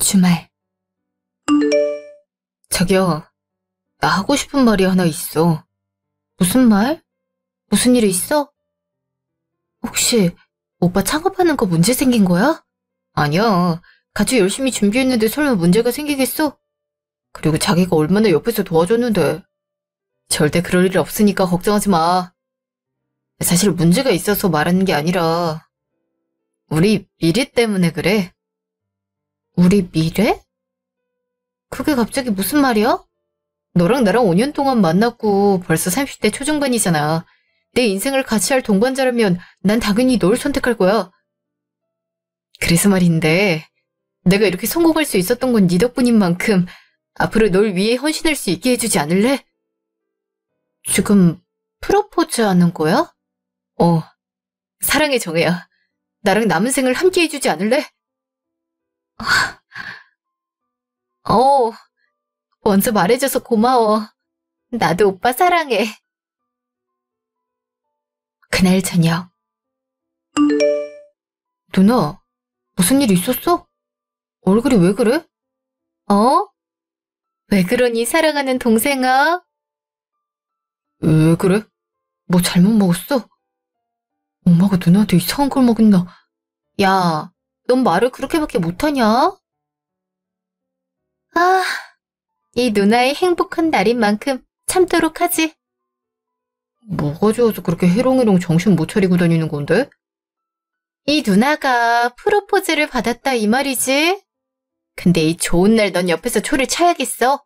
주말. 자기야, 나 하고 싶은 말이 하나 있어. 무슨 말? 무슨 일이 있어? 혹시 오빠 창업하는 거 문제 생긴 거야? 아니야. 같이 열심히 준비했는데 설마 문제가 생기겠어? 그리고 자기가 얼마나 옆에서 도와줬는데. 절대 그럴 일 없으니까 걱정하지 마. 사실 문제가 있어서 말하는 게 아니라 우리 미래 때문에 그래. 우리 미래? 그게 갑자기 무슨 말이야? 너랑 나랑 5년 동안 만났고 벌써 30대 초중반이잖아. 내 인생을 같이 할 동반자라면 난 당연히 널 선택할 거야. 그래서 말인데 내가 이렇게 성공할 수 있었던 건 네 덕분인 만큼 앞으로 널 위해 헌신할 수 있게 해주지 않을래? 지금 프로포즈 하는 거야? 사랑해 정혜야. 나랑 남은 생을 함께 해주지 않을래? 먼저 말해줘서 고마워. 나도 오빠 사랑해. 그날 저녁. 누나, 무슨 일 있었어? 얼굴이 왜 그래? 왜 그러니 사랑하는 동생아? 왜 그래? 뭐 잘못 먹었어? 엄마가 누나한테 이상한 걸 먹였나? 야, 넌 말을 그렇게밖에 못하냐? 이 누나의 행복한 날인 만큼 참도록 하지. 뭐가 좋아서 그렇게 해롱해롱 정신 못 차리고 다니는 건데? 이 누나가 프로포즈를 받았다 이 말이지? 근데 이 좋은 날 넌 옆에서 초를 쳐야겠어.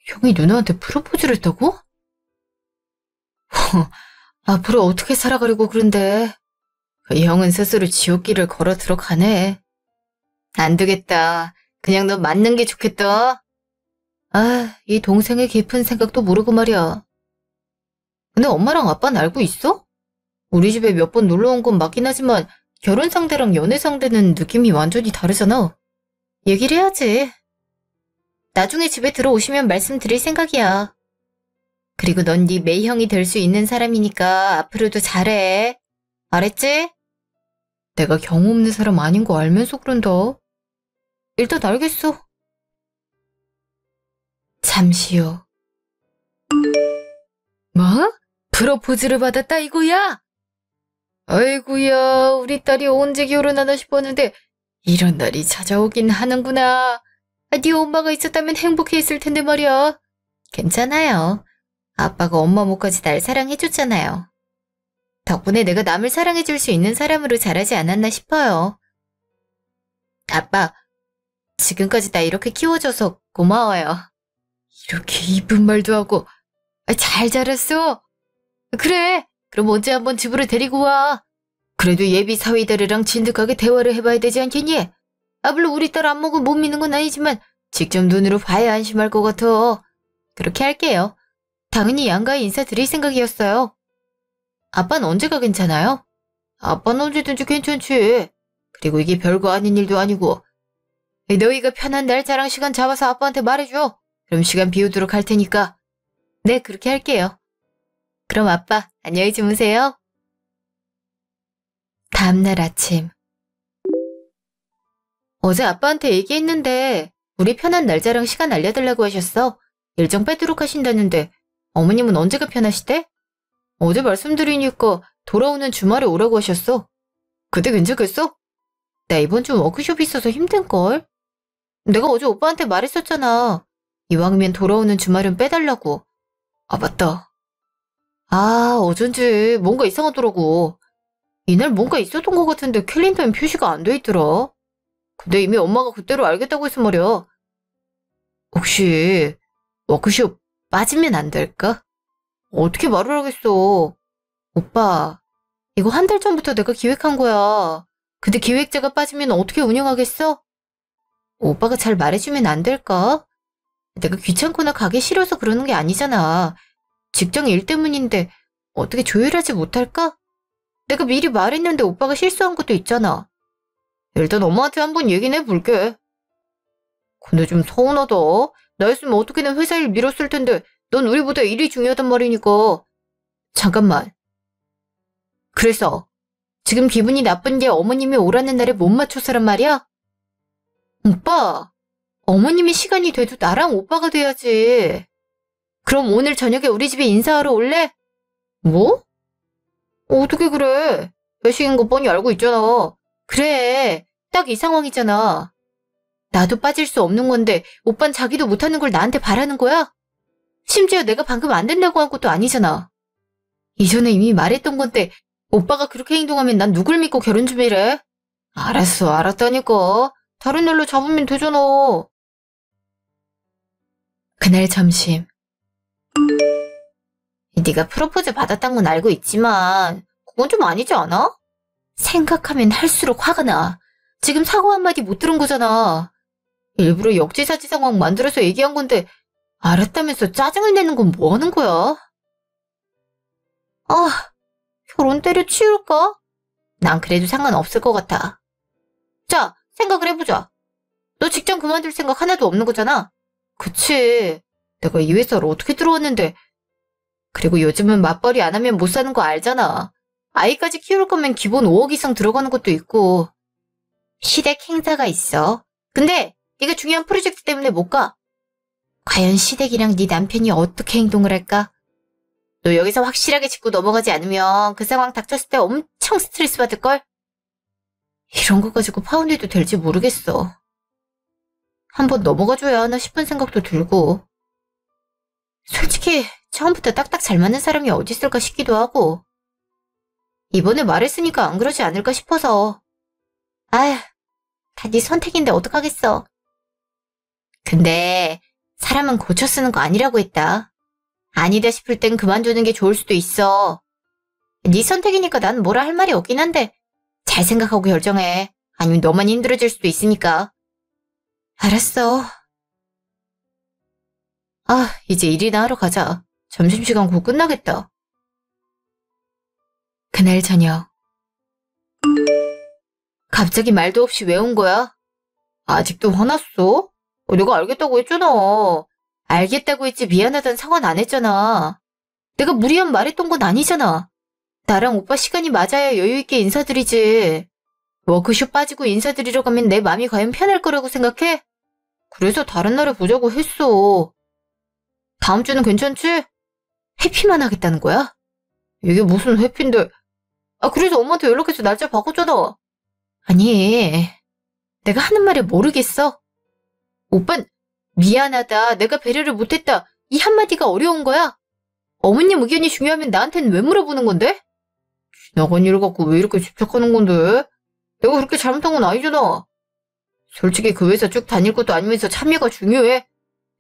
형이 누나한테 프로포즈를 했다고? 앞으로 어떻게 살아가려고 그런데. 이 형은 스스로 지옥길을 걸어 들어가네. 안 되겠다. 그냥 너 맞는 게 좋겠다. 이 동생의 깊은 생각도 모르고 말이야. 근데 엄마랑 아빠는 알고 있어? 우리 집에 몇 번 놀러 온 건 맞긴 하지만 결혼 상대랑 연애 상대는 느낌이 완전히 다르잖아. 얘기를 해야지. 나중에 집에 들어오시면 말씀드릴 생각이야. 그리고 넌 네 매형이 될 수 있는 사람이니까 앞으로도 잘해. 알았지? 내가 경험 없는 사람 아닌 거 알면서 그런다. 일단 알겠어. 잠시 후. 뭐? 프로포즈를 받았다 이거야? 아이고야, 우리 딸이 언제 결혼하나 싶었는데 이런 날이 찾아오긴 하는구나. 네 엄마가 있었다면 행복해했을 텐데 말이야. 괜찮아요. 아빠가 엄마 못까지 날 사랑해줬잖아요. 덕분에 내가 남을 사랑해줄 수 있는 사람으로 자라지 않았나 싶어요. 아빠, 지금까지 나 이렇게 키워줘서 고마워요. 이렇게 이쁜 말도 하고. 잘 자랐어. 그래, 그럼 언제 한번 집으로 데리고 와. 그래도 예비 사위들이랑 진득하게 대화를 해봐야 되지 않겠니? 물론 우리 딸 안목은 못 믿는 건 아니지만 직접 눈으로 봐야 안심할 것 같아. 그렇게 할게요. 당연히 양가에 인사드릴 생각이었어요. 아빠는 언제가 괜찮아요? 아빠는 언제든지 괜찮지. 그리고 이게 별거 아닌 일도 아니고. 너희가 편한 날짜랑 시간 잡아서 아빠한테 말해줘. 그럼 시간 비우도록 할 테니까. 네, 그렇게 할게요. 그럼 아빠, 안녕히 주무세요. 다음날 아침. 어제 아빠한테 얘기했는데 우리 편한 날짜랑 시간 알려달라고 하셨어. 일정 빼도록 하신다는데 어머님은 언제가 편하시대? 어제 말씀드리니까 돌아오는 주말에 오라고 하셨어. 그때 괜찮겠어? 나 이번 주 워크숍 있어서 힘든걸? 내가 어제 오빠한테 말했었잖아. 이왕이면 돌아오는 주말은 빼달라고. 맞다. 어쩐지 뭔가 이상하더라고. 이날 뭔가 있었던 것 같은데 캘린더엔 표시가 안 돼 있더라. 근데 이미 엄마가 그때로 알겠다고 해서 말이야. 혹시 워크숍 빠지면 안 될까? 어떻게 말을 하겠어. 오빠, 이거 한 달 전부터 내가 기획한 거야. 근데 기획자가 빠지면 어떻게 운영하겠어? 오빠가 잘 말해주면 안 될까? 내가 귀찮거나 가기 싫어서 그러는 게 아니잖아. 직장 일 때문인데 어떻게 조율하지 못할까? 내가 미리 말했는데 오빠가 실수한 것도 있잖아. 일단 엄마한테 한번 얘기는 해볼게. 근데 좀 서운하다. 나였으면 어떻게든 회사 일 미뤘을 텐데 넌 우리보다 일이 중요하단 말이니까. 잠깐만. 그래서 지금 기분이 나쁜 게 어머님이 오라는 날에 못 맞춰서란 말이야? 오빠, 어머님이 시간이 돼도 나랑 오빠가 돼야지. 그럼 오늘 저녁에 우리 집에 인사하러 올래? 뭐? 어떻게 그래? 배식인 거 뻔히 알고 있잖아. 그래, 딱 이 상황이잖아. 나도 빠질 수 없는 건데 오빤 자기도 못하는 걸 나한테 바라는 거야? 심지어 내가 방금 안 된다고 한 것도 아니잖아. 이전에 이미 말했던 건데 오빠가 그렇게 행동하면 난 누굴 믿고 결혼 준비를 해? 알았어, 알았다니까. 다른 날로 잡으면 되잖아. 그날 점심. 네가 프로포즈 받았단 건 알고 있지만 그건 좀 아니지 않아? 생각하면 할수록 화가 나. 지금 사과 한마디 못 들은 거잖아. 일부러 역지사지 상황 만들어서 얘기한 건데 알았다면서 짜증을 내는 건 뭐 하는 거야? 아, 결혼 때려치울까? 난 그래도 상관없을 것 같아. 자, 생각을 해보자. 너 직장 그만둘 생각 하나도 없는 거잖아? 그치. 내가 이 회사를 어떻게 들어왔는데. 그리고 요즘은 맞벌이 안 하면 못 사는 거 알잖아. 아이까지 키울 거면 기본 5억 이상 들어가는 것도 있고. 시댁 행사가 있어. 근데 네가 중요한 프로젝트 때문에 못 가. 과연 시댁이랑 네 남편이 어떻게 행동을 할까? 너 여기서 확실하게 짚고 넘어가지 않으면 그 상황 닥쳤을 때 엄청 스트레스 받을걸? 이런 거 가지고 파혼해도 될지 모르겠어. 한번 넘어가줘야 하나 싶은 생각도 들고. 솔직히 처음부터 딱딱 잘 맞는 사람이 어디 있을까 싶기도 하고. 이번에 말했으니까 안 그러지 않을까 싶어서. 아휴, 다 네 선택인데 어떡하겠어. 근데 사람은 고쳐 쓰는 거 아니라고 했다. 아니다 싶을 땐 그만두는 게 좋을 수도 있어. 네 선택이니까 난 뭐라 할 말이 없긴 한데 잘 생각하고 결정해. 아니면 너만 힘들어질 수도 있으니까. 알았어. 아, 이제 일이나 하러 가자. 점심시간 곧 끝나겠다. 그날 저녁. 갑자기 말도 없이 왜 온 거야? 아직도 화났어? 내가 알겠다고 했잖아. 알겠다고 했지 미안하다는 상관 안 했잖아. 내가 무리한 말했던 건 아니잖아. 나랑 오빠 시간이 맞아야 여유있게 인사드리지. 워크숍 빠지고 인사드리러 가면 내 맘이 과연 편할 거라고 생각해? 그래서 다른 날에 보자고 했어. 다음 주는 괜찮지? 회피만 하겠다는 거야? 이게 무슨 회피인데. 아, 그래서 엄마한테 연락해서 날짜 바꿨잖아. 아니, 내가 하는 말을 모르겠어. 오빤 미안하다, 내가 배려를 못했다, 이 한마디가 어려운 거야. 어머님 의견이 중요하면 나한테는 왜 물어보는 건데? 지나간 일을 갖고 왜 이렇게 집착하는 건데? 내가 그렇게 잘못한 건 아니잖아. 솔직히 그 회사 쭉 다닐 것도 아니면서 참여가 중요해.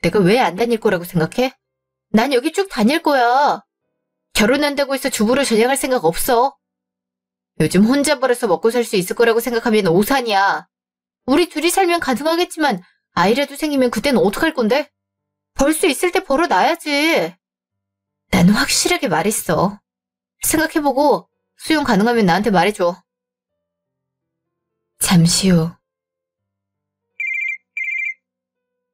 내가 왜 안 다닐 거라고 생각해? 난 여기 쭉 다닐 거야. 결혼한다고 해서 주부로 전향할 생각 없어. 요즘 혼자 벌어서 먹고 살 수 있을 거라고 생각하면 오산이야. 우리 둘이 살면 가능하겠지만 아이라도 생기면 그땐 어떡할 건데? 벌 수 있을 때 벌어놔야지. 난 확실하게 말했어. 생각해보고 수용 가능하면 나한테 말해줘. 잠시 후.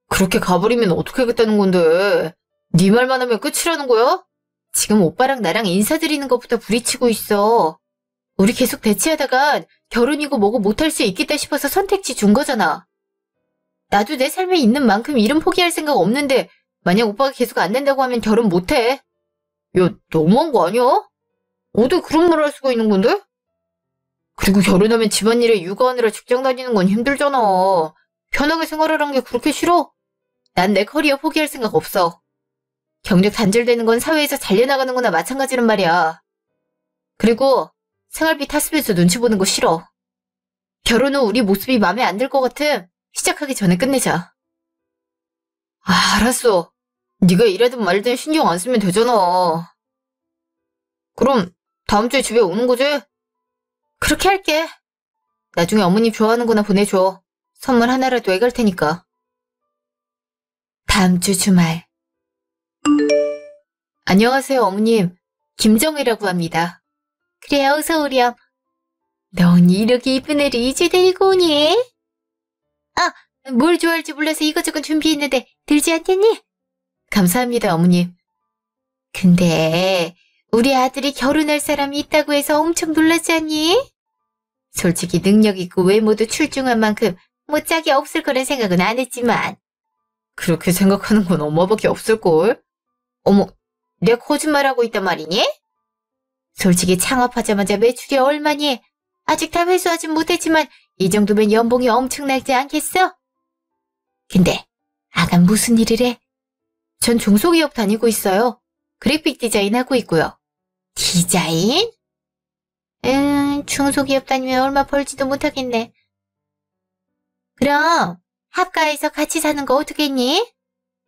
그렇게 가버리면 어떻게 하겠다는 건데? 네 말만 하면 끝이라는 거야? 지금 오빠랑 나랑 인사드리는 것부터 부딪히고 있어. 우리 계속 대치하다가 결혼이고 뭐고 못할 수 있겠다 싶어서 선택지 준 거잖아. 나도 내 삶에 있는 만큼 일은 포기할 생각 없는데 만약 오빠가 계속 안 된다고 하면 결혼 못해. 야, 너무한 거 아니야? 어떻게 그런 말을 할 수가 있는 건데? 그리고 결혼하면 집안일에 육아하느라 직장 다니는 건 힘들잖아. 편하게 생활하는 게 그렇게 싫어? 난 내 커리어 포기할 생각 없어. 경력 단절되는 건 사회에서 잘려나가는 거나 마찬가지란 말이야. 그리고 생활비 탔으면서 눈치 보는 거 싫어. 결혼 후 우리 모습이 마음에 안 들 것 같음 시작하기 전에 끝내자. 아, 알았어. 네가 이래든 말든 신경 안 쓰면 되잖아. 그럼 다음 주에 집에 오는 거지? 그렇게 할게. 나중에 어머님 좋아하는 거나 보내줘. 선물 하나라도 해갈 테니까. 다음 주 주말. 안녕하세요, 어머님. 김정혜라고 합니다. 그래, 어서 오렴. 넌 이렇게 이쁜 애를 이제 데리고 오니? 아, 뭘 좋아할지 몰라서 이것저것 준비했는데 들지 않겠니? 감사합니다, 어머님. 근데 우리 아들이 결혼할 사람이 있다고 해서 엄청 놀랐지 않니? 솔직히 능력 있고 외모도 출중한 만큼 뭐 짝이 없을 거란 생각은 안 했지만. 그렇게 생각하는 건 엄마밖에 없을걸? 어머, 내가 거짓말하고 있단 말이니? 솔직히 창업하자마자 매출이 얼마니? 아직 다 회수하진 못했지만 이 정도면 연봉이 엄청나지 않겠어? 근데 아간 무슨 일을 해? 전 중소기업 다니고 있어요. 그래픽 디자인 하고 있고요. 디자인? 중소기업 다니면 얼마 벌지도 못하겠네. 그럼 합가해서 같이 사는 거 어떻겠니?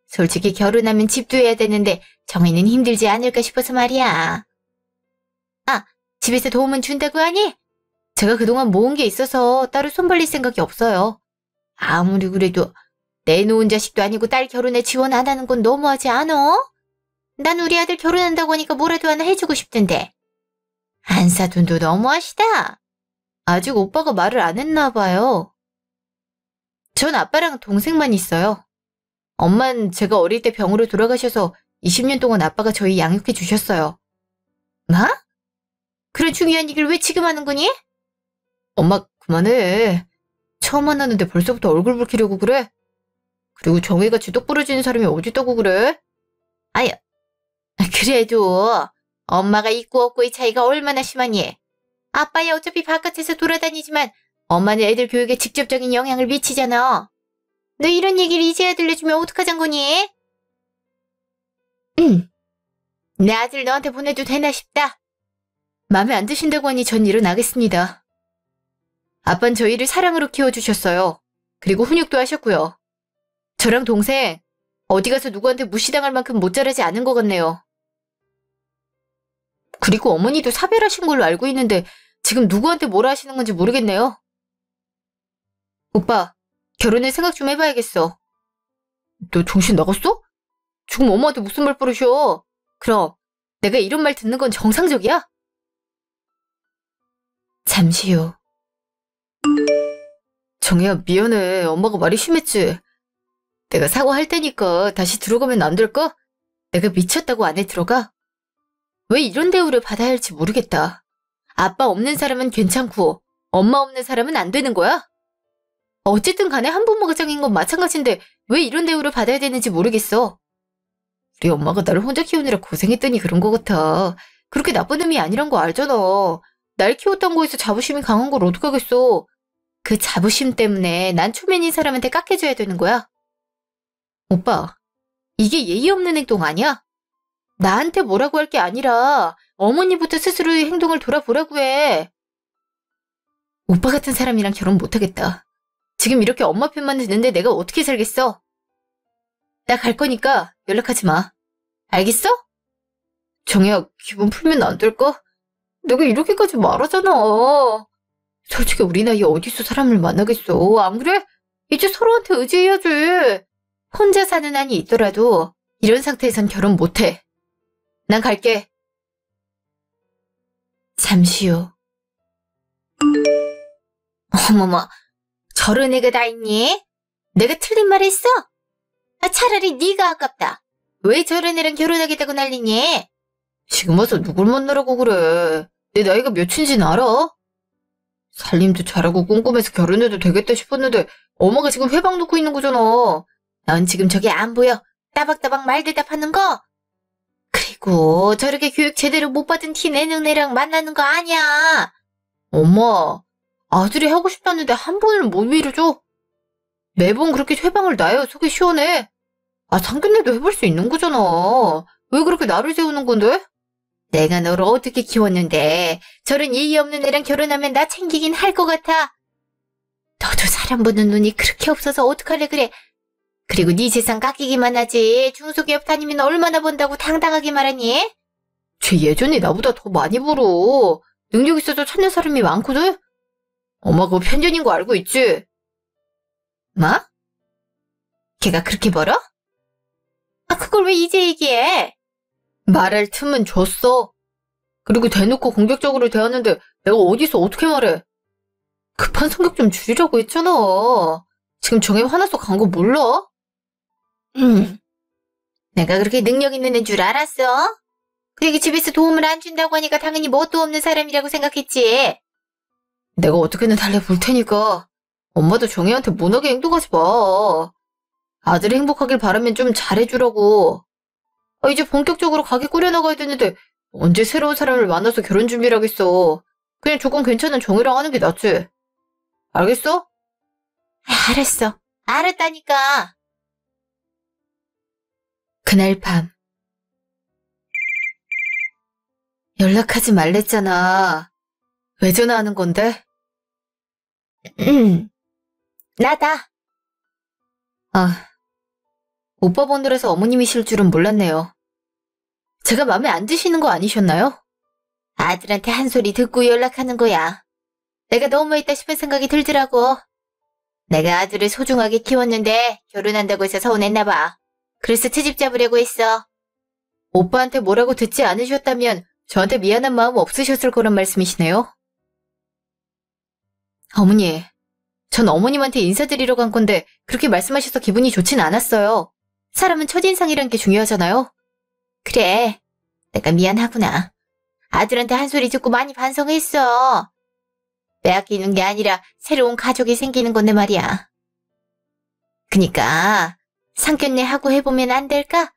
솔직히 결혼하면 집도 해야 되는데 정희는 힘들지 않을까 싶어서 말이야. 아, 집에서 도움은 준다고 하니? 제가 그동안 모은 게 있어서 따로 손 벌릴 생각이 없어요. 아무리 그래도 내놓은 자식도 아니고 딸 결혼에 지원 안 하는 건 너무하지 않어? 난 우리 아들 결혼한다고 하니까 뭐라도 하나 해주고 싶던데. 안 사돈도 너무하시다. 아직 오빠가 말을 안 했나 봐요. 전 아빠랑 동생만 있어요. 엄만 제가 어릴 때 병으로 돌아가셔서 20년 동안 아빠가 저희 양육해 주셨어요. 뭐? 그런 중요한 얘기를 왜 지금 하는 거니? 엄마 그만해. 처음 만났는데 벌써부터 얼굴 붉히려고 그래? 그리고 정혜같이 똑 부러지는 사람이 어딨다고 그래? 아유, 그래도 엄마가 있고 없고의 차이가 얼마나 심하니? 아빠야 어차피 바깥에서 돌아다니지만 엄마는 애들 교육에 직접적인 영향을 미치잖아. 너 이런 얘기를 이제야 들려주면 어떡하잔 거니? 내 아들 너한테 보내도 되나 싶다. 마음에 안 드신다고 하니 전 일어나겠습니다. 아빤 저희를 사랑으로 키워주셨어요. 그리고 훈육도 하셨고요. 저랑 동생 어디 가서 누구한테 무시당할 만큼 못 자라지 않은 것 같네요. 그리고 어머니도 사별하신 걸로 알고 있는데 지금 누구한테 뭐라 하시는 건지 모르겠네요. 오빠, 결혼을 생각 좀 해봐야겠어. 너 정신 나갔어? 지금 엄마한테 무슨 말 버릇이야? 그럼 내가 이런 말 듣는 건 정상적이야? 잠시 후. 정혜야, 미안해. 엄마가 말이 심했지? 내가 사과할 테니까 다시 들어가면 안 될까? 내가 미쳤다고 안에 들어가? 왜 이런 대우를 받아야 할지 모르겠다. 아빠 없는 사람은 괜찮고 엄마 없는 사람은 안 되는 거야? 어쨌든 간에 한부모가 짱인 건 마찬가지인데 왜 이런 대우를 받아야 되는지 모르겠어. 우리 엄마가 나를 혼자 키우느라 고생했더니 그런 거 같아. 그렇게 나쁜 의미 아니란 거 알잖아. 날 키웠던 거에서 자부심이 강한 걸 어떡하겠어. 그 자부심 때문에 난 초면인 사람한테 깎여줘야 되는 거야. 오빠, 이게 예의 없는 행동 아니야? 나한테 뭐라고 할 게 아니라 어머니부터 스스로의 행동을 돌아보라고 해. 오빠 같은 사람이랑 결혼 못하겠다. 지금 이렇게 엄마 편만 듣는데 내가 어떻게 살겠어? 나 갈 거니까 연락하지 마. 알겠어? 정혜야, 기분 풀면 안 될까? 내가 이렇게까지 말하잖아. 솔직히 우리 나이에 어디서 사람을 만나겠어. 안 그래? 이제 서로한테 의지해야지. 혼자 사는 한이 있더라도 이런 상태에선 결혼 못해. 난 갈게. 잠시 후. 어머머, 저런 애가 다 있니? 내가 틀린 말 했어? 차라리 네가 아깝다. 왜 저런 애랑 결혼하겠다고 난리니? 지금 와서 누굴 만나라고 그래. 내 나이가 몇인지는 알아? 살림도 잘하고 꼼꼼해서 결혼해도 되겠다 싶었는데 엄마가 지금 회방 놓고 있는 거잖아. 넌 지금 저게 안 보여? 따박따박 말 대답하는 거? 그리고 저렇게 교육 제대로 못 받은 티 내는 애랑 만나는 거 아니야. 엄마, 아들이 하고 싶다는데 한 번은 못 밀어줘? 매번 그렇게 회방을 놔야 속이 시원해. 상견례도 해볼 수 있는 거잖아. 왜 그렇게 나를 세우는 건데? 내가 너를 어떻게 키웠는데 저런 예의 없는 애랑 결혼하면 나 챙기긴 할 것 같아. 너도 사람 보는 눈이 그렇게 없어서 어떡하래 그래. 그리고 네 재산 깎이기만 하지. 중소기업 다니면 얼마나 번다고 당당하게 말하니? 쟤 예전에 나보다 더 많이 벌어. 능력 있어서 찾는 사람이 많거든? 엄마 그거 편견인 거 알고 있지? 뭐? 걔가 그렇게 벌어? 그걸 왜 이제 얘기해? 말할 틈은 줬어. 그리고 대놓고 공격적으로 대하는데 내가 어디서 어떻게 말해? 급한 성격 좀 줄이라고 했잖아. 지금 정혜 화나서 간 거 몰라? 내가 그렇게 능력 있는 애인 줄 알았어? 그리고 집에서 도움을 안 준다고 하니까 당연히 뭣도 없는 사람이라고 생각했지. 내가 어떻게든 달래볼 테니까 엄마도 정혜한테 모나게 행동하지 마. 아들이 행복하길 바라면 좀 잘해주라고. 이제 본격적으로 가게 꾸려나가야 되는데 언제 새로운 사람을 만나서 결혼 준비를 하겠어. 그냥 조금 괜찮은 정혜랑 하는 게 낫지. 알겠어? 알았어. 알았다니까. 그날 밤. 연락하지 말랬잖아. 왜 전화하는 건데? 나다. 오빠 번호라서 어머님이실 줄은 몰랐네요. 제가 마음에 안 드시는 거 아니셨나요? 아들한테 한 소리 듣고 연락하는 거야. 내가 너무했다 싶은 생각이 들더라고. 내가 아들을 소중하게 키웠는데 결혼한다고 해서 서운했나 봐. 그래서 트집 잡으려고 했어. 오빠한테 뭐라고 듣지 않으셨다면 저한테 미안한 마음 없으셨을 거란 말씀이시네요. 어머니, 전 어머님한테 인사드리러 간 건데 그렇게 말씀하셔서 기분이 좋진 않았어요. 사람은 첫인상이란 게 중요하잖아요. 그래, 내가 미안하구나. 아들한테 한 소리 듣고 많이 반성했어. 빼앗기는 게 아니라 새로운 가족이 생기는 건데 말이야. 그니까 상견례 하고 해보면 안 될까?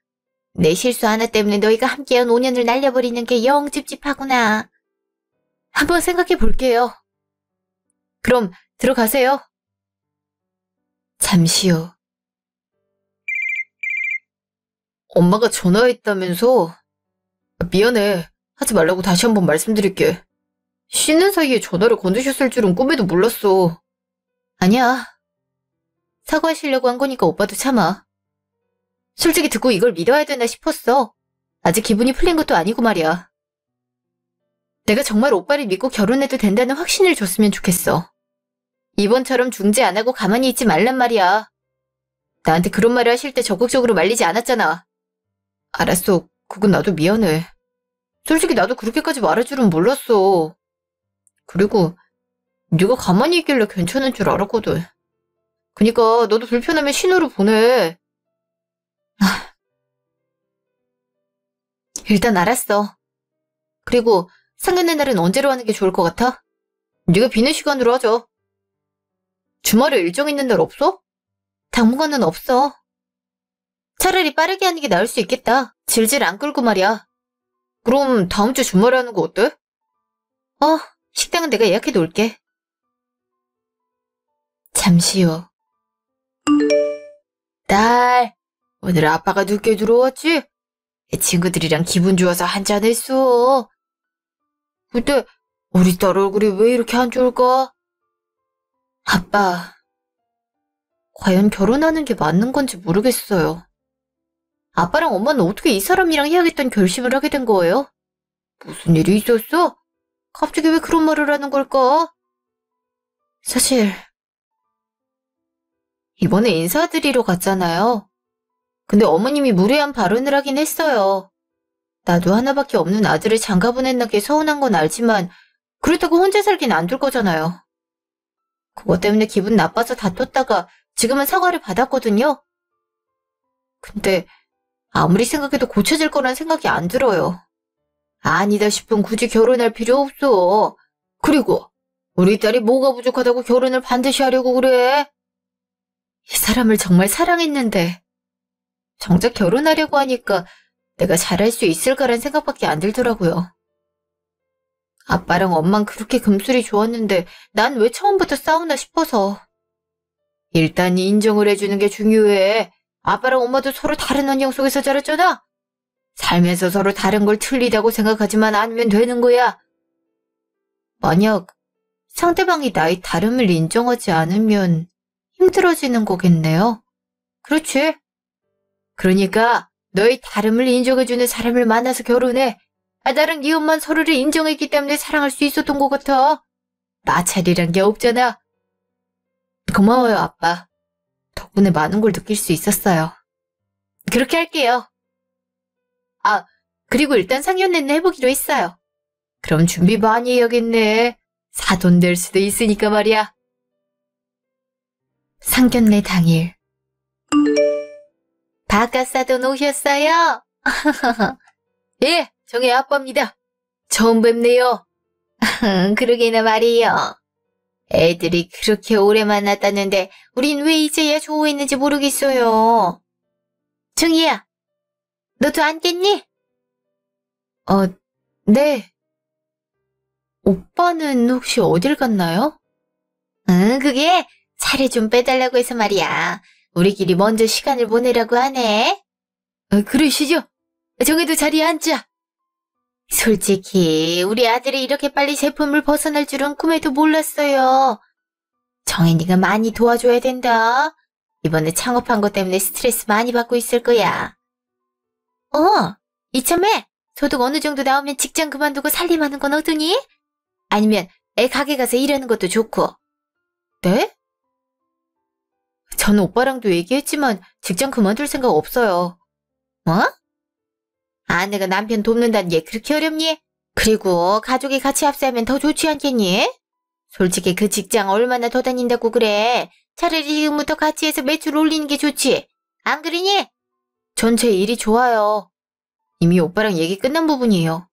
내 실수 하나 때문에 너희가 함께한 5년을 날려버리는 게 영 찝찝하구나. 한번 생각해 볼게요. 그럼 들어가세요. 잠시 후. 엄마가 전화했다면서? 미안해. 하지 말라고 다시 한번 말씀드릴게. 쉬는 사이에 전화를 건드셨을 줄은 꿈에도 몰랐어. 아니야. 사과하시려고 한 거니까 오빠도 참아. 솔직히 듣고 이걸 믿어야 되나 싶었어. 아직 기분이 풀린 것도 아니고 말이야. 내가 정말 오빠를 믿고 결혼해도 된다는 확신을 줬으면 좋겠어. 이번처럼 중재 안 하고 가만히 있지 말란 말이야. 나한테 그런 말을 하실 때 적극적으로 말리지 않았잖아. 알았어. 그건 나도 미안해. 솔직히 나도 그렇게까지 말할 줄은 몰랐어. 그리고 네가 가만히 있길래 괜찮은 줄 알았거든. 그니까 너도 불편하면 신호를 보내. 일단 알았어. 그리고 상견례 날은 언제로 하는 게 좋을 것 같아? 네가 비는 시간으로 하자. 주말에 일정 있는 날 없어? 당분간은 없어. 차라리 빠르게 하는 게 나을 수 있겠다. 질질 안 끌고 말이야. 그럼 다음 주 주말에 하는 거 어때? 식당은 내가 예약해 놓을게. 잠시 후. 딸, 오늘 아빠가 늦게 들어왔지? 친구들이랑 기분 좋아서 한잔했어. 근데 우리 딸 얼굴이 왜 이렇게 안 좋을까? 아빠, 과연 결혼하는 게 맞는 건지 모르겠어요. 아빠랑 엄마는 어떻게 이 사람이랑 해야겠다는 결심을 하게 된 거예요? 무슨 일이 있었어? 갑자기 왜 그런 말을 하는 걸까? 사실 이번에 인사드리러 갔잖아요. 근데 어머님이 무례한 발언을 하긴 했어요. 나도 하나밖에 없는 아들을 장가 보냈나 게 서운한 건 알지만 그렇다고 혼자 살긴 안 둘 거잖아요. 그것 때문에 기분 나빠서 다퉜다가 지금은 사과를 받았거든요. 근데 아무리 생각해도 고쳐질 거란 생각이 안 들어요. 아니다 싶으면 굳이 결혼할 필요 없어. 그리고 우리 딸이 뭐가 부족하다고 결혼을 반드시 하려고 그래? 이 사람을 정말 사랑했는데 정작 결혼하려고 하니까 내가 잘할 수 있을까란 생각밖에 안 들더라고요. 아빠랑 엄만 그렇게 금술이 좋았는데 난 왜 처음부터 싸우나 싶어서. 일단 인정을 해주는 게 중요해. 아빠랑 엄마도 서로 다른 환경 속에서 자랐잖아. 살면서 서로 다른 걸 틀리다고 생각하지만 않으면 되는 거야. 만약 상대방이 나의 다름을 인정하지 않으면 힘들어지는 거겠네요. 그렇지? 그러니까 너의 다름을 인정해주는 사람을 만나서 결혼해. 나랑 네 엄마는 서로를 인정했기 때문에 사랑할 수 있었던 것 같아. 마찰이란 게 없잖아. 고마워요, 아빠. 덕분에 많은 걸 느낄 수 있었어요. 그렇게 할게요. 그리고 일단 상견례는 해보기로 했어요. 그럼 준비 많이 해야겠네. 사돈 될 수도 있으니까 말이야. 상견례 당일. 바깥 사돈 오셨어요? 예, 정혜 아빠입니다. 처음 뵙네요. 그러게나 말이에요. 애들이 그렇게 오래 만났다는데 우린 왜 이제야 좋아했는지 모르겠어요. 정희야, 너도 안 깼니? 네. 오빠는 혹시 어딜 갔나요? 응, 그게 살을 좀 빼달라고 해서 말이야. 우리끼리 먼저 시간을 보내라고 하네. 그러시죠? 정희도 자리에 앉자. 솔직히 우리 아들이 이렇게 빨리 제품을 벗어날 줄은 꿈에도 몰랐어요. 정인이가 많이 도와줘야 된다. 이번에 창업한 것 때문에 스트레스 많이 받고 있을 거야. 이참에 소득 어느 정도 나오면 직장 그만두고 살림하는 건 어떠니? 아니면 애 가게 가서 일하는 것도 좋고. 네? 저는 오빠랑도 얘기했지만 직장 그만둘 생각 없어요. 아내가 남편 돕는다는 게 그렇게 어렵니? 그리고 가족이 같이 합세하면 더 좋지 않겠니? 솔직히 그 직장 얼마나 더 다닌다고 그래. 차라리 지금부터 같이 해서 매출 올리는 게 좋지. 안 그러니? 전 제 일이 좋아요. 이미 오빠랑 얘기 끝난 부분이에요.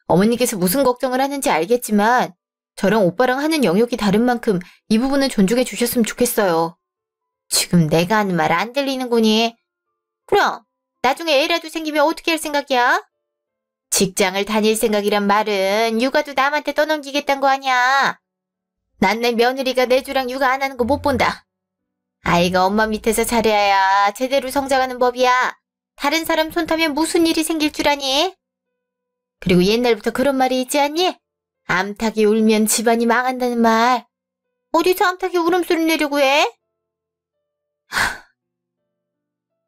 어머니께서 무슨 걱정을 하는지 알겠지만 저랑 오빠랑 하는 영역이 다른 만큼 이 부분은 존중해 주셨으면 좋겠어요. 지금 내가 하는 말 안 들리는구니. 그럼 나중에 애라도 생기면 어떻게 할 생각이야? 직장을 다닐 생각이란 말은 육아도 남한테 떠넘기겠다는 거 아니야. 난 내 며느리가 내 주랑 육아 안 하는 거 못 본다. 아이가 엄마 밑에서 잘해야 제대로 성장하는 법이야. 다른 사람 손 타면 무슨 일이 생길 줄 아니? 그리고 옛날부터 그런 말이 있지 않니? 암탉이 울면 집안이 망한다는 말. 어디서 암탉이 울음소리 내려고 해?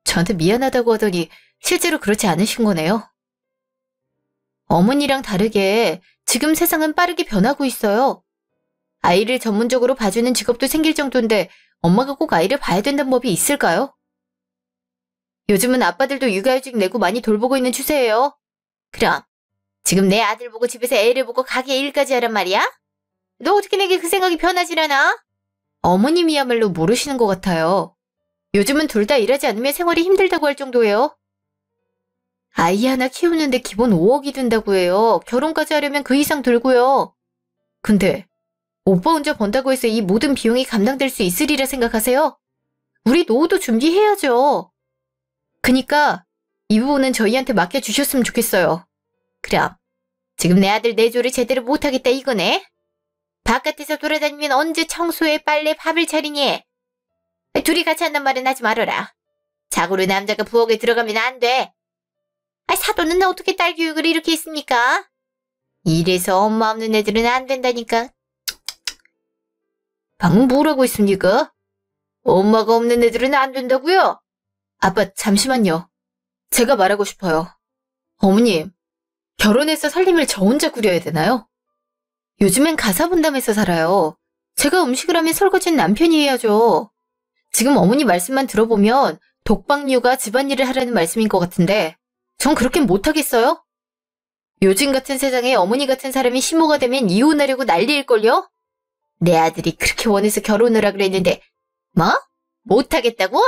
저한테 미안하다고 하더니 실제로 그렇지 않으신 거네요. 어머니랑 다르게 지금 세상은 빠르게 변하고 있어요. 아이를 전문적으로 봐주는 직업도 생길 정도인데 엄마가 꼭 아이를 봐야 된다는 법이 있을까요? 요즘은 아빠들도 육아휴직 내고 많이 돌보고 있는 추세예요. 그럼 지금 내 아들 보고 집에서 애를 보고 가게 일까지 하란 말이야? 너 어떻게 내게 그 생각이 변하질 않아? 어머님이야말로 모르시는 것 같아요. 요즘은 둘 다 일하지 않으면 생활이 힘들다고 할 정도예요. 아이 하나 키우는데 기본 5억이 든다고 해요. 결혼까지 하려면 그 이상 들고요. 근데 오빠 혼자 번다고 해서 이 모든 비용이 감당될 수 있으리라 생각하세요? 우리 노후도 준비해야죠. 그니까 이 부분은 저희한테 맡겨주셨으면 좋겠어요. 그럼 지금 내 아들 내조를 제대로 못하겠다 이거네? 바깥에서 돌아다니면 언제 청소해 빨래 밥을 차리니? 둘이 같이 한단 말은 하지 말아라. 자고로 남자가 부엌에 들어가면 안 돼. 사돈은 어떻게 딸 교육을 이렇게 했습니까? 이래서 엄마 없는 애들은 안 된다니까. 방금 뭐라고 했습니까? 엄마가 없는 애들은 안 된다고요? 아빠 잠시만요. 제가 말하고 싶어요. 어머님, 결혼해서 살림을 저 혼자 꾸려야 되나요? 요즘엔 가사분담해서 살아요. 제가 음식을 하면 설거지는 남편이 해야죠. 지금 어머니 말씀만 들어보면 독박육아 집안일을 하라는 말씀인 것 같은데 전 그렇게 못하겠어요? 요즘 같은 세상에 어머니 같은 사람이 시모가 되면 이혼하려고 난리일걸요? 내 아들이 그렇게 원해서 결혼을 하기로 했는데 뭐? 못하겠다고?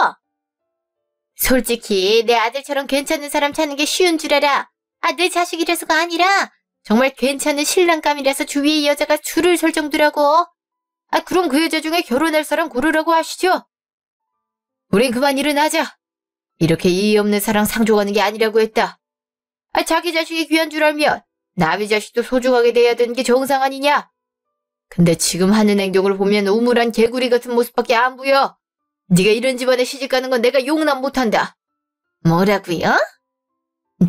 솔직히 내 아들처럼 괜찮은 사람 찾는 게 쉬운 줄 알아. 내 자식이라서가 아니라 정말 괜찮은 신랑감이라서 주위의 여자가 줄을 설 정도라고. 그럼 그 여자 중에 결혼할 사람 고르라고 하시죠. 우린 그만 일어나자. 이렇게 이의 없는 사랑 상종하는 게 아니라고 했다. 자기 자식이 귀한 줄 알면 남의 자식도 소중하게 대해야 되는 게 정상 아니냐? 근데 지금 하는 행동을 보면 우물한 개구리 같은 모습밖에 안 보여. 네가 이런 집안에 시집가는 건 내가 용납 못한다. 뭐라고요?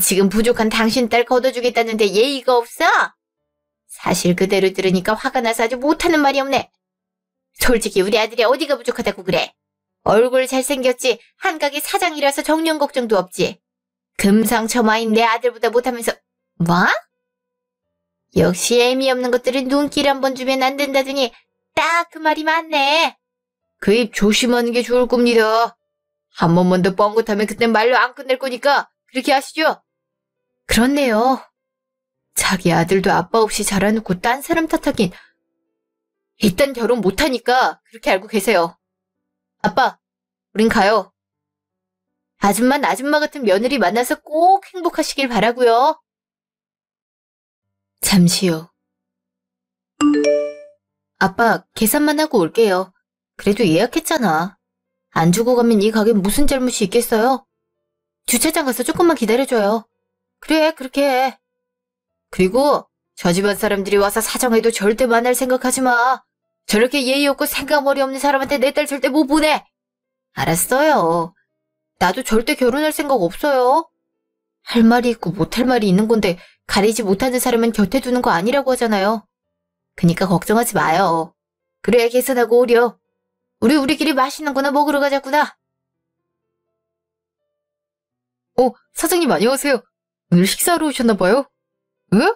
지금 부족한 당신 딸 걷어주겠다는데 예의가 없어? 사실 그대로 들으니까 화가 나서 아주 못하는 말이 없네. 솔직히 우리 아들이 어디가 부족하다고 그래? 얼굴 잘생겼지 한가게 사장이라서 정년 걱정도 없지. 금상첨화인 내 아들보다 못하면서 뭐? 역시 애미 없는 것들은 눈길 한번 주면 안 된다더니 딱 그 말이 맞네. 그 입 조심하는 게 좋을 겁니다. 한 번만 더 뻥긋하면 그땐 말로 안 끝낼 거니까 그렇게 하시죠. 그렇네요. 자기 아들도 아빠 없이 자라놓고 딴 사람 탓하긴. 일단 결혼 못하니까 그렇게 알고 계세요. 아빠, 우린 가요. 아줌마는 아줌마 같은 며느리 만나서 꼭 행복하시길 바라고요. 잠시 후. 아빠, 계산만 하고 올게요. 그래도 예약했잖아. 안 주고 가면 이 가게 무슨 잘못이 있겠어요? 주차장 가서 조금만 기다려줘요. 그래, 그렇게 해. 그리고 저 집안 사람들이 와서 사정해도 절대 만날 생각하지 마. 저렇게 예의 없고 생각머리 없는 사람한테 내 딸 절대 못 보내. 알았어요. 나도 절대 결혼할 생각 없어요. 할 말이 있고 못할 말이 있는 건데 가리지 못하는 사람은 곁에 두는 거 아니라고 하잖아요. 그니까 걱정하지 마요. 그래, 계산하고 오려. 우리끼리 맛있는 거나 먹으러 가자꾸나. 사장님 안녕하세요. 오늘 식사하러 오셨나봐요. 응?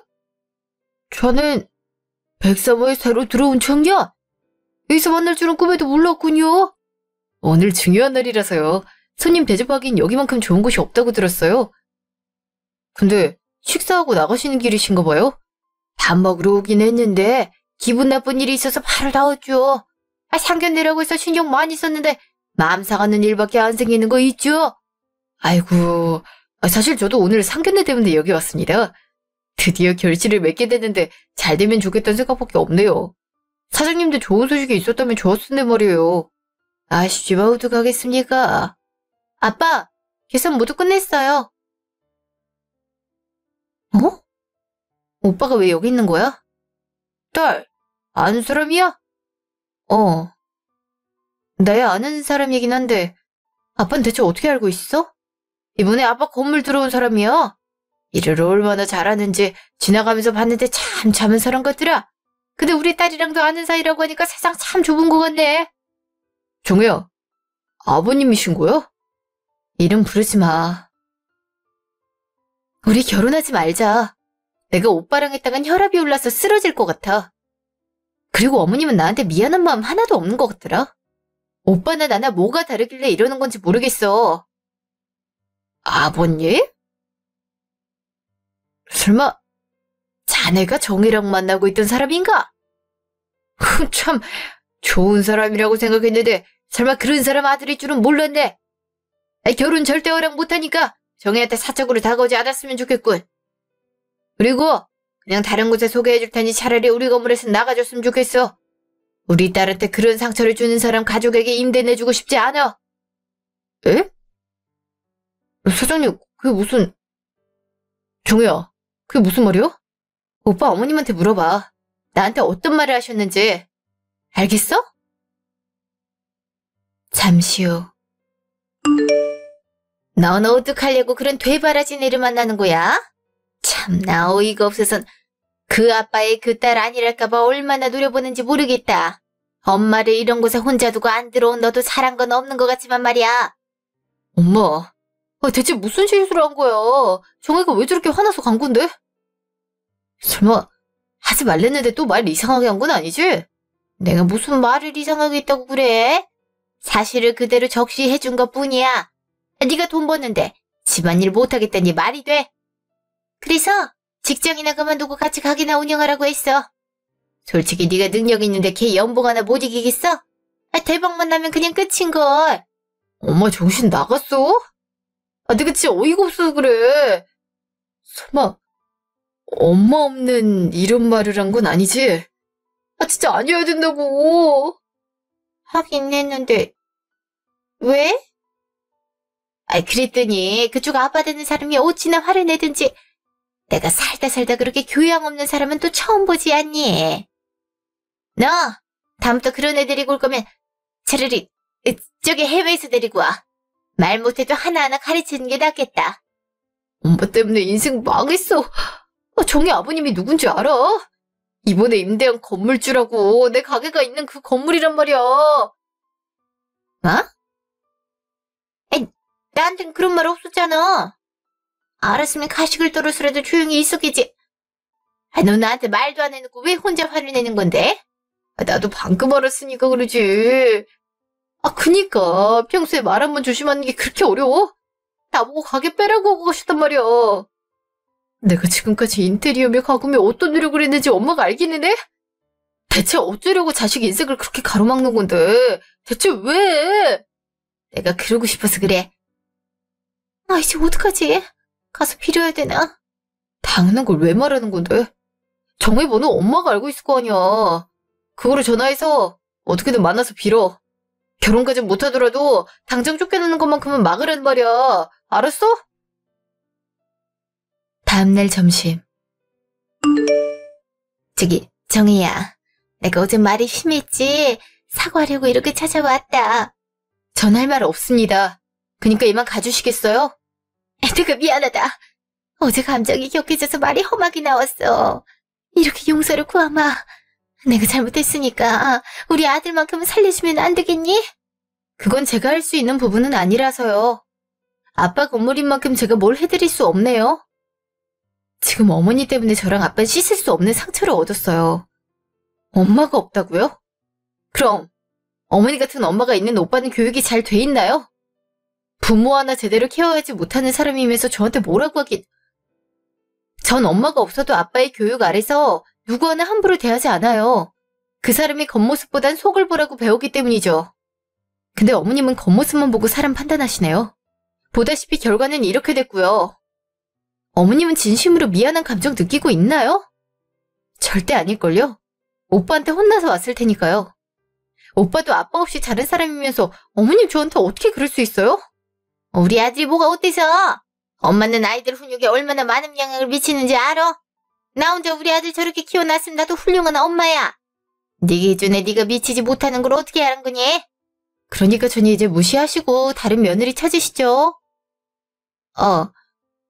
저는 백사모에 새로 들어온 청년. 여기서 만날 줄은 꿈에도 몰랐군요. 오늘 중요한 날이라서요. 손님 대접하기엔 여기만큼 좋은 곳이 없다고 들었어요. 근데 식사하고 나가시는 길이신가 봐요? 밥 먹으러 오긴 했는데 기분 나쁜 일이 있어서 바로 나왔죠. 상견례라고 해서 신경 많이 썼는데 마음 상하는 일밖에 안 생기는 거 있죠? 아이고, 사실 저도 오늘 상견례 때문에 여기 왔습니다. 드디어 결실을 맺게 됐는데 잘 되면 좋겠다는 생각밖에 없네요. 사장님도 좋은 소식이 있었다면 좋았을 텐데 말이에요. 아쉽지만 어떡하겠습니까? 아빠, 계산 모두 끝냈어요. 어? 오빠가 왜 여기 있는 거야? 딸, 아는 사람이야? 나야 아는 사람이긴 한데 아빠는 대체 어떻게 알고 있어? 이번에 아빠 건물 들어온 사람이야. 일을 얼마나 잘하는지 지나가면서 봤는데 참 참은 사람 같더라. 근데 우리 딸이랑도 아는 사이라고 하니까 세상 참 좁은 것 같네. 종혜야, 아버님이신 거야? 이름 부르지 마. 우리 결혼하지 말자. 내가 오빠랑 했다간 혈압이 올라서 쓰러질 것 같아. 그리고 어머님은 나한테 미안한 마음 하나도 없는 것 같더라. 오빠나 나나 뭐가 다르길래 이러는 건지 모르겠어. 아버님? 설마 자네가 정혜랑 만나고 있던 사람인가? 참 좋은 사람이라고 생각했는데 설마 그런 사람 아들일 줄은 몰랐네. 결혼 절대 허락 못하니까 정혜한테 사적으로 다가오지 않았으면 좋겠군. 그리고 그냥 다른 곳에 소개해줄 테니 차라리 우리 건물에서 나가줬으면 좋겠어. 우리 딸한테 그런 상처를 주는 사람 가족에게 임대 내주고 싶지 않아. 에? 사장님, 그게 무슨... 종혜야, 그게 무슨 말이야? 오빠 어머님한테 물어봐. 나한테 어떤 말을 하셨는지. 알겠어? 잠시 후. 넌 어떡하려고 그런 되바라진 애를 만나는 거야? 참나 어이가 없어서 그 아빠의 그 딸 아니랄까봐 얼마나 노려보는지 모르겠다. 엄마를 이런 곳에 혼자 두고 안 들어온 너도 잘한 건 없는 것 같지만 말이야. 엄마, 대체 무슨 실수를 한 거야? 정혜가 왜 저렇게 화나서 간 건데? 설마 하지 말랬는데 또 말 이상하게 한 건 아니지? 내가 무슨 말을 이상하게 했다고 그래? 사실을 그대로 적시해준 것뿐이야. 네가 돈 버는데 집안일 못하겠다니 말이 돼? 그래서 직장이나 그만두고 같이 가게나 운영하라고 했어. 솔직히 네가 능력 있는데 걔 연봉 하나 못 이기겠어? 대박만 나면 그냥 끝인걸. 엄마 정신 나갔어? 내가 진짜 어이가 없어서 그래. 설마 엄마 없는 이런 말을 한 건 아니지? 진짜 아니어야 된다고. 하긴 했는데 왜? 그랬더니 그쪽 아빠 되는 사람이 어찌나 화를 내든지 내가 살다 그렇게 교양 없는 사람은 또 처음 보지 않니? 너 다음부터 그런 애 데리고 올 거면 차라리 저기 해외에서 데리고 와. 말 못해도 하나하나 가르치는 게 낫겠다. 엄마 때문에 인생 망했어. 정희 아버님이 누군지 알아? 이번에 임대한 건물주라고. 내 가게가 있는 그 건물이란 말이야. 나한텐 그런 말 없었잖아. 알았으면 가식을 떨어서라도 조용히 있었겠지. 너 나한테 말도 안 해놓고 왜 혼자 화를 내는 건데? 나도 방금 알았으니까 그러지. 그니까 평소에 말 한 번 조심하는 게 그렇게 어려워? 나보고 가게 빼라고 하고 가셨단 말이야. 내가 지금까지 인테리어며 가구며 어떤 노력을 했는지 엄마가 알기는 해? 대체 어쩌려고 자식 인생을 그렇게 가로막는 건데? 대체 왜? 내가 그러고 싶어서 그래. 이제 어떡하지? 가서 빌어야 되나? 당연한 걸 왜 말하는 건데? 정혜 번호 엄마가 알고 있을 거 아니야. 그거를 전화해서 어떻게든 만나서 빌어. 결혼까진 못하더라도 당장 쫓겨나는 것만큼은 막으란 말이야. 알았어? 다음날 점심. 저기, 정희야. 내가 어제 말이 심했지? 사과하려고 이렇게 찾아왔다. 전할 말 없습니다. 그니까 이만 가주시겠어요? 내가 미안하다. 어제 감정이 격해져서 말이 험하게 나왔어. 이렇게 용서를 구하마. 내가 잘못했으니까 우리 아들만큼은 살려주면 안 되겠니? 그건 제가 할 수 있는 부분은 아니라서요. 아빠 건물인 만큼 제가 뭘 해드릴 수 없네요. 지금 어머니 때문에 저랑 아빠는 씻을 수 없는 상처를 얻었어요. 엄마가 없다고요? 그럼 어머니 같은 엄마가 있는 오빠는 교육이 잘 돼 있나요? 부모 하나 제대로 케어하지 못하는 사람이면서 저한테 뭐라고 하긴. 전 엄마가 없어도 아빠의 교육 아래서 누구 하나 함부로 대하지 않아요. 그 사람이 겉모습보단 속을 보라고 배우기 때문이죠. 근데 어머님은 겉모습만 보고 사람 판단하시네요. 보다시피 결과는 이렇게 됐고요. 어머님은 진심으로 미안한 감정 느끼고 있나요? 절대 아닐걸요? 오빠한테 혼나서 왔을 테니까요. 오빠도 아빠 없이 다른 사람이면서 어머님 저한테 어떻게 그럴 수 있어요? 우리 아들이 뭐가 어때서? 엄마는 아이들 훈육에 얼마나 많은 영향을 미치는지 알아? 나 혼자 우리 아들 저렇게 키워놨으면 나도 훌륭한 엄마야. 네 기준에 네가 미치지 못하는 걸 어떻게 하는 거니? 그러니까 전이 이제 무시하시고 다른 며느리 찾으시죠?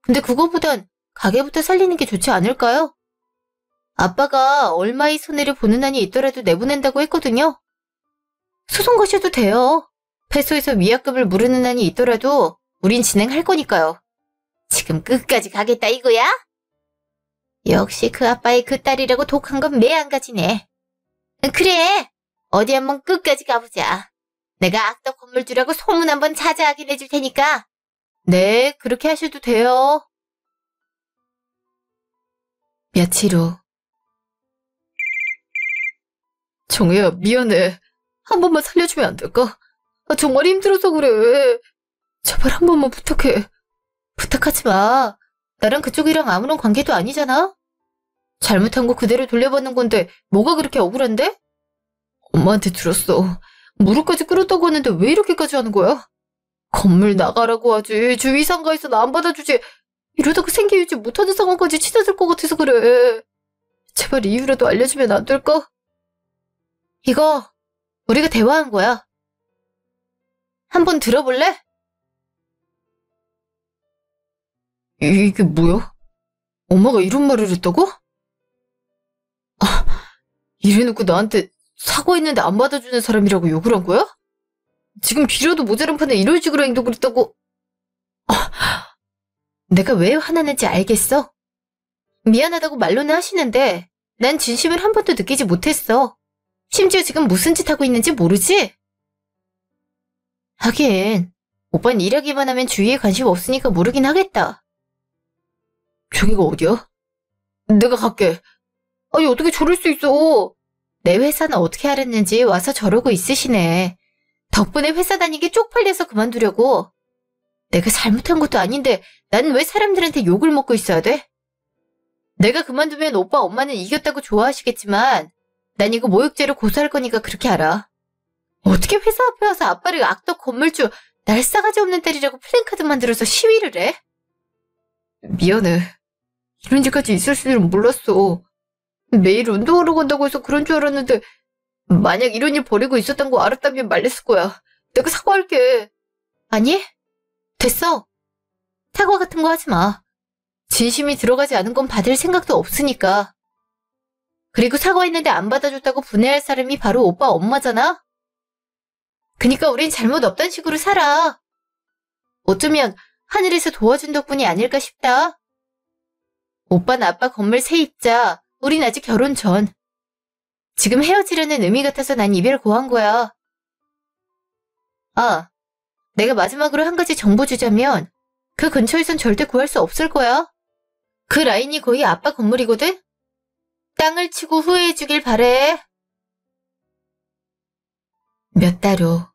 근데 그거보단 가게부터 살리는 게 좋지 않을까요? 아빠가 얼마의 손해를 보는 한이 있더라도 내보낸다고 했거든요. 소송 거셔도 돼요. 패소해서 위약금을 물으는 한이 있더라도 우린 진행할 거니까요. 지금 끝까지 가겠다 이거야? 역시 그 아빠의 그 딸이라고 독한 건 매 안 가지네. 그래, 어디 한번 끝까지 가보자. 내가 악덕 건물주라고 소문 한번 자자하게 내줄 테니까. 네, 그렇게 하셔도 돼요. 며칠 후. 정혜야, 미안해. 한 번만 살려주면 안 될까? 정말 힘들어서 그래. 제발 한 번만 부탁해. 부탁하지 마. 나랑 그쪽이랑 아무런 관계도 아니잖아? 잘못한 거 그대로 돌려받는 건데 뭐가 그렇게 억울한데? 엄마한테 들었어. 무릎까지 꿇었다고 하는데 왜 이렇게까지 하는 거야? 건물 나가라고 하지. 주위 상가에서 나 안 받아주지. 이러다가 생계 유지 못하는 상황까지 치닫을 것 같아서 그래. 제발 이유라도 알려주면 안 될까? 이거 우리가 대화한 거야. 한번 들어볼래? 이게 뭐야? 엄마가 이런 말을 했다고? 이래놓고 나한테 사과했는데 안 받아주는 사람이라고 욕을 한 거야? 지금 비려도 모자란 판에 이런 식으로 행동을 했다고. 내가 왜 화나는지 알겠어? 미안하다고 말로는 하시는데 난 진심을 한 번도 느끼지 못했어. 심지어 지금 무슨 짓 하고 있는지 모르지? 하긴 오빤 일하기만 하면 주위에 관심 없으니까 모르긴 하겠다. 저기가 어디야? 내가 갈게. 아니 어떻게 저럴 수 있어. 내 회사는 어떻게 알았는지 와서 저러고 있으시네. 덕분에 회사 다니기 쪽팔려서 그만두려고. 내가 잘못한 것도 아닌데 난 왜 사람들한테 욕을 먹고 있어야 돼? 내가 그만두면 오빠 엄마는 이겼다고 좋아하시겠지만 난 이거 모욕죄로 고소할 거니까 그렇게 알아. 어떻게 회사 앞에 와서 아빠를 악덕 건물주 날 싸가지 없는 딸이라고 플랜카드 만들어서 시위를 해? 미안해. 이런 일까지 있을 줄은 몰랐어. 매일 운동하러 간다고 해서 그런 줄 알았는데 만약 이런 일 벌이고 있었던 거 알았다면 말렸을 거야. 내가 사과할게. 아니? 됐어. 사과 같은 거 하지 마. 진심이 들어가지 않은 건 받을 생각도 없으니까. 그리고 사과했는데 안 받아줬다고 분해할 사람이 바로 오빠 엄마잖아? 그니까 우린 잘못 없단 식으로 살아. 어쩌면 하늘에서 도와준 덕분이 아닐까 싶다. 오빠는 아빠 건물 세입자, 우린 아직 결혼 전. 지금 헤어지려는 의미 같아서 난 이별 고한 거야. 아, 내가 마지막으로 한 가지 정보 주자면 그 근처에선 절대 구할 수 없을 거야. 그 라인이 거의 아빠 건물이거든? 땅을 치고 후회해주길 바래. 몇 달 후.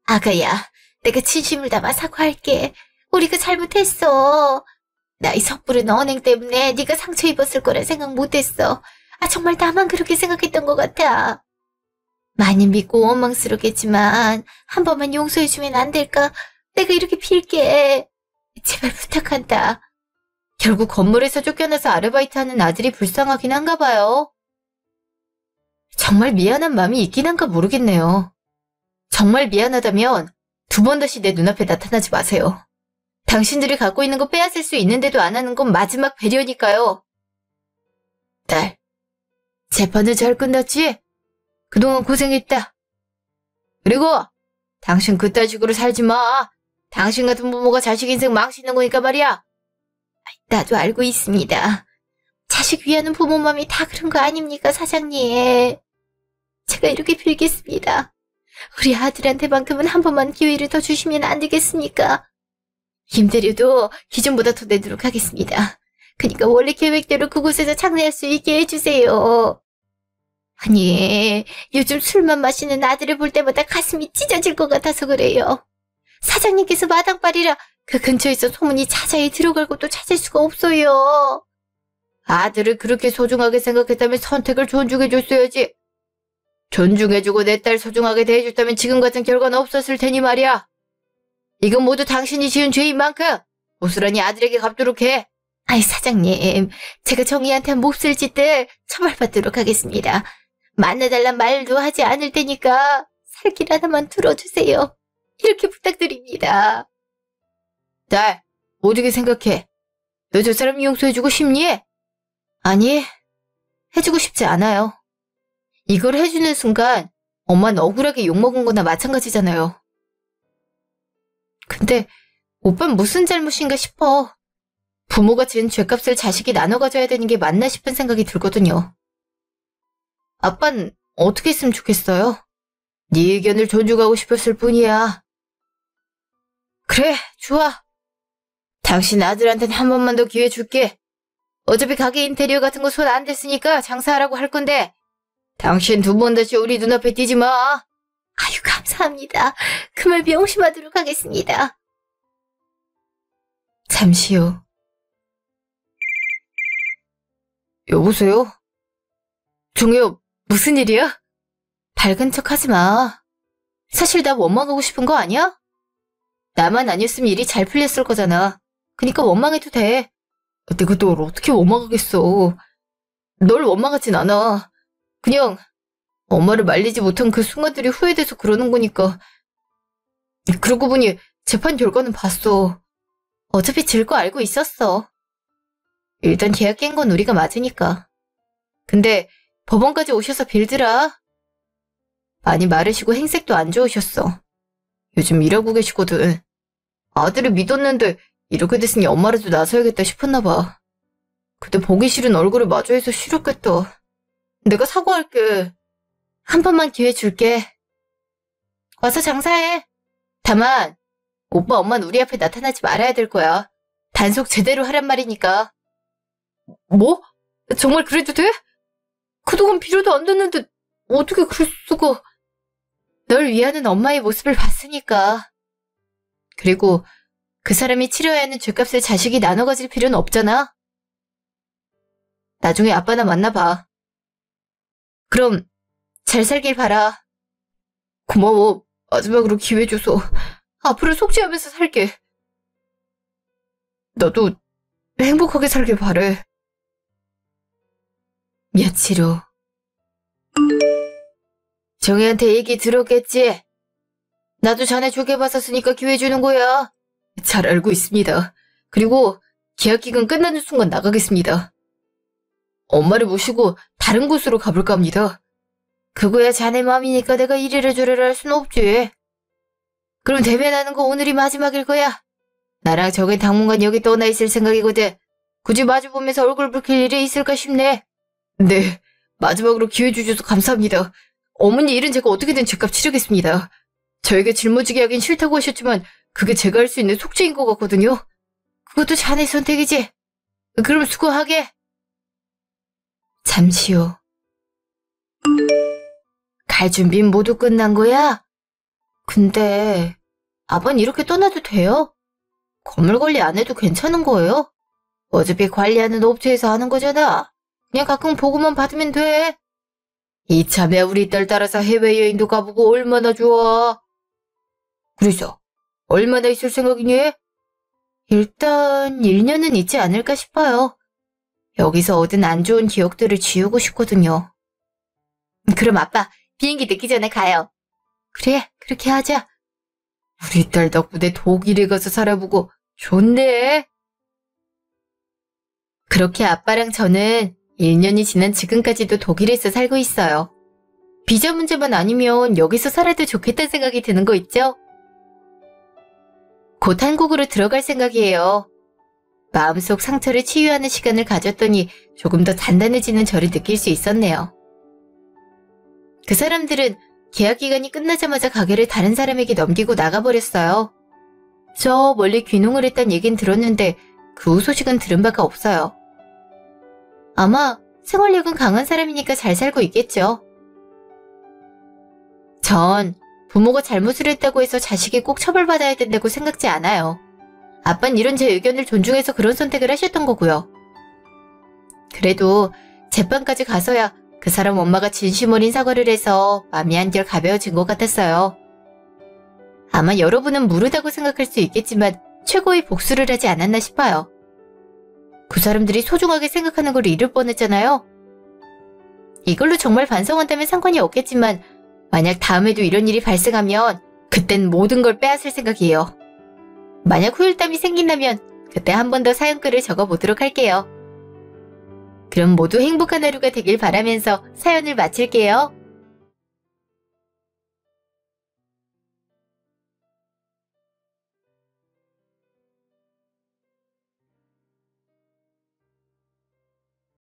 아가야, 내가 진심을 담아 사과할게. 우리가 잘못했어. 나이 섣부른 언행 때문에 네가 상처 입었을 거라 생각 못했어. 정말 나만 그렇게 생각했던 것 같아. 많이 믿고 원망스럽겠지만 한 번만 용서해주면 안 될까? 내가 이렇게 빌게. 제발 부탁한다. 결국 건물에서 쫓겨나서 아르바이트하는 아들이 불쌍하긴 한가 봐요. 정말 미안한 마음이 있긴 한가 모르겠네요. 정말 미안하다면 2번 다시 내 눈앞에 나타나지 마세요. 당신들이 갖고 있는 거 빼앗을 수 있는데도 안 하는 건 마지막 배려니까요. 딸, 재판은 잘 끝났지? 그동안 고생했다. 그리고 당신 그딴 식으로 살지 마. 당신 같은 부모가 자식 인생 망치는 거니까 말이야. 나도 알고 있습니다. 자식 위하는 부모 마음이 다 그런 거 아닙니까, 사장님? 제가 이렇게 빌겠습니다. 우리 아들한테만큼은 한 번만 기회를 더 주시면 안 되겠습니까? 임대료도 기존보다 더 내도록 하겠습니다. 그러니까 원래 계획대로 그곳에서 장사할 수 있게 해주세요. 아니, 요즘 술만 마시는 아들을 볼 때마다 가슴이 찢어질 것 같아서 그래요. 사장님께서 마당발이라 그 근처에서 소문이 자자히 들어가고 또 찾을 수가 없어요. 아들을 그렇게 소중하게 생각했다면 선택을 존중해줬어야지. 존중해주고 내 딸 소중하게 대해줬다면 지금 같은 결과는 없었을 테니 말이야. 이건 모두 당신이 지은 죄인 만큼 고스란히 아들에게 갚도록 해. 사장님, 제가 정의한테 한 몹쓸 짓들 처벌받도록 하겠습니다. 만나달란 말도 하지 않을 테니까 살 길 하나만 들어주세요. 이렇게 부탁드립니다. 딸, 어떻게 생각해? 너 저 사람 용서해주고 싶니? 아니, 해주고 싶지 않아요. 이걸 해주는 순간 엄마는 억울하게 욕먹은 거나 마찬가지잖아요. 근데 오빠는 무슨 잘못인가 싶어. 부모가 지은 죄값을 자식이 나눠 가져야 되는 게 맞나 싶은 생각이 들거든요. 아빠는 어떻게 했으면 좋겠어요? 네 의견을 존중하고 싶었을 뿐이야. 그래, 좋아. 당신 아들한테는 한 번만 더 기회 줄게. 어차피 가게 인테리어 같은 거 손 안 댔으니까 장사하라고 할 건데 당신 2번 다시 우리 눈앞에 띄지 마. 감사합니다. 그 말 명심하도록 하겠습니다. 잠시 후. 여보세요? 종효, 무슨 일이야? 밝은 척 하지 마. 사실 나 원망하고 싶은 거 아니야? 나만 아니었으면 일이 잘 풀렸을 거잖아. 그니까 원망해도 돼. 내가 널 어떻게 원망하겠어. 널 원망하진 않아. 그냥 엄마를 말리지 못한 그 순간들이 후회돼서 그러는 거니까. 그러고 보니 재판 결과는 봤어. 어차피 질 거 알고 있었어. 일단 계약 깬 건 우리가 맞으니까. 근데 법원까지 오셔서 빌드라. 많이 마르시고 행색도 안 좋으셨어. 요즘 일하고 계시거든. 아들을 믿었는데 이렇게 됐으니 엄마라도 나서야겠다 싶었나 봐. 그때 보기 싫은 얼굴을 마주해서 싫었겠다. 내가 사과할게. 한 번만 기회 줄게. 와서 장사해. 다만 오빠 엄마는 우리 앞에 나타나지 말아야 될 거야. 단속 제대로 하란 말이니까. 뭐? 정말 그래도 돼? 그동안 필요도 안 됐는데 어떻게 그럴 수가. 널 위하는 엄마의 모습을 봤으니까. 그리고 그 사람이 치러야 하는 죗값을 자식이 나눠 가질 필요는 없잖아. 나중에 아빠나 만나봐. 그럼 잘 살길 바라. 고마워. 마지막으로 기회 줘서. 앞으로 속죄하면서 살게. 너도 행복하게 살길 바래. 며칠 후. 정희한테 얘기 들었겠지? 나도 자네 좋게 봤었으니까 기회 주는 거야. 잘 알고 있습니다. 그리고 계약 기간 끝나는 순간 나가겠습니다. 엄마를 모시고 다른 곳으로 가볼까 합니다. 그거야 자네 마음이니까 내가 이래라 저래라 할 순 없지. 그럼 대면하는 거 오늘이 마지막일 거야. 나랑 정희 당분간 여기 떠나 있을 생각이거든. 굳이 마주보면서 얼굴 붉힐 일이 있을까 싶네. 네, 마지막으로 기회 주셔서 감사합니다. 어머니 일은 제가 어떻게든 죗값 치르겠습니다. 저에게 짊어지게 하긴 싫다고 하셨지만 그게 제가 할 수 있는 속죄인 것 같거든요. 그것도 자네 선택이지. 그럼 수고하게. 잠시 후. 갈 준비는 모두 끝난 거야? 근데 아빠는 이렇게 떠나도 돼요? 건물 관리 안 해도 괜찮은 거예요? 어차피 관리하는 업체에서 하는 거잖아. 그냥 가끔 보고만 받으면 돼. 이참에 우리 딸 따라서 해외여행도 가보고 얼마나 좋아. 그래서 얼마나 있을 생각이니? 일단 1년은 있지 않을까 싶어요. 여기서 얻은 안 좋은 기억들을 지우고 싶거든요. 그럼 아빠, 비행기 늦기 전에 가요. 그래, 그렇게 하자. 우리 딸 덕분에 독일에 가서 살아보고 좋네. 그렇게 아빠랑 저는 1년이 지난 지금까지도 독일에서 살고 있어요. 비자 문제만 아니면 여기서 살아도 좋겠다는 생각이 드는 거 있죠? 곧 한국으로 들어갈 생각이에요. 마음속 상처를 치유하는 시간을 가졌더니 조금 더 단단해지는 저를 느낄 수 있었네요. 그 사람들은 계약 기간이 끝나자마자 가게를 다른 사람에게 넘기고 나가버렸어요. 저 멀리 귀농을 했단 얘긴 들었는데 그 후 소식은 들은 바가 없어요. 아마 생활력은 강한 사람이니까 잘 살고 있겠죠. 전 부모가 잘못을 했다고 해서 자식이 꼭 처벌받아야 된다고 생각지 않아요. 아빠는 이런 제 의견을 존중해서 그런 선택을 하셨던 거고요. 그래도 재판까지 가서야 그 사람 엄마가 진심 어린 사과를 해서 마음이 한결 가벼워진 것 같았어요. 아마 여러분은 무르다고 생각할 수 있겠지만 최고의 복수를 하지 않았나 싶어요. 그 사람들이 소중하게 생각하는 걸 잃을 뻔했잖아요. 이걸로 정말 반성한다면 상관이 없겠지만 만약 다음에도 이런 일이 발생하면 그땐 모든 걸 빼앗을 생각이에요. 만약 후일담이 생긴다면 그때 한 번 더 사연글을 적어보도록 할게요. 그럼 모두 행복한 하루가 되길 바라면서 사연을 마칠게요.